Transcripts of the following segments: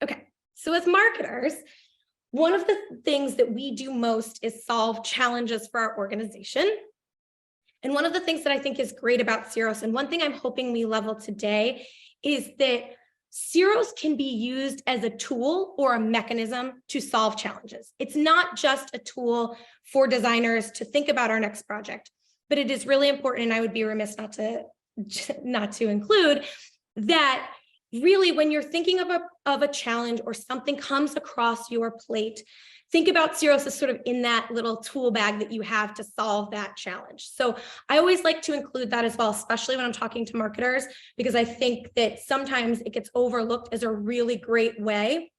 Okay, so as marketers, one of the things that we do most is solve challenges for our organization. And one of the things that I think is great about Ceros, and one thing I'm hoping we level today, is that Ceros can be used as a tool or a mechanism to solve challenges. It's not just a tool for designers to think about our next project, but it is really important, and I would be remiss not to include that. Really, when you're thinking of a challenge or something comes across your plate, think about Ceros as sort of in that little tool bag that you have to solve that challenge. So I always like to include that as well, especially when I'm talking to marketers, because I think that sometimes it gets overlooked as a really great way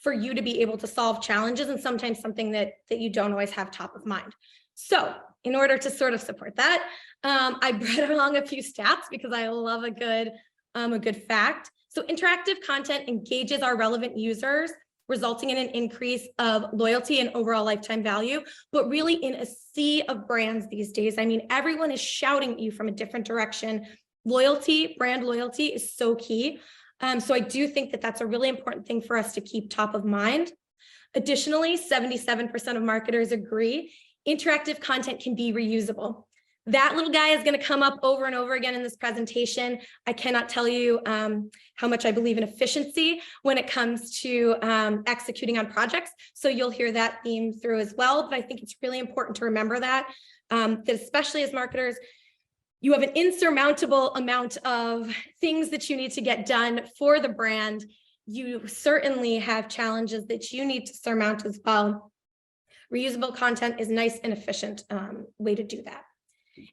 for you to be able to solve challenges, and sometimes something that you don't always have top of mind. So in order to sort of support that, I brought along a few stats because I love a good fact. So interactive content engages our relevant users, resulting in an increase of loyalty and overall lifetime value, but really in a sea of brands these days. I mean, everyone is shouting at you from a different direction. Loyalty, brand loyalty is so key. So I do think that that's a really important thing for us to keep top of mind. Additionally, 77% of marketers agree interactive content can be reusable. That little guy is going to come up over and over again in this presentation. I cannot tell you how much I believe in efficiency when it comes to executing on projects. So you'll hear that theme through as well. But I think it's really important to remember that especially as marketers, you have an insurmountable amount of things that you need to get done for the brand. You certainly have challenges that you need to surmount as well. Reusable content is a nice and efficient way to do that.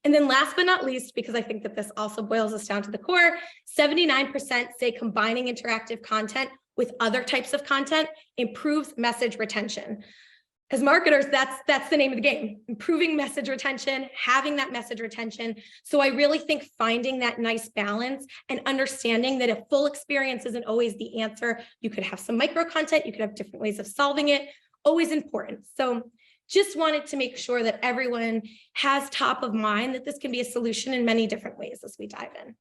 And then last but not least, because I think that this also boils us down to the core, 79% say combining interactive content with other types of content improves message retention. As marketers, that's the name of the game, improving message retention, having that message retention. So I really think finding that nice balance and understanding that a full experience isn't always the answer. You could have some micro content, you could have different ways of solving it, always important. So just wanted to make sure that everyone has top of mind that this can be a solution in many different ways as we dive in.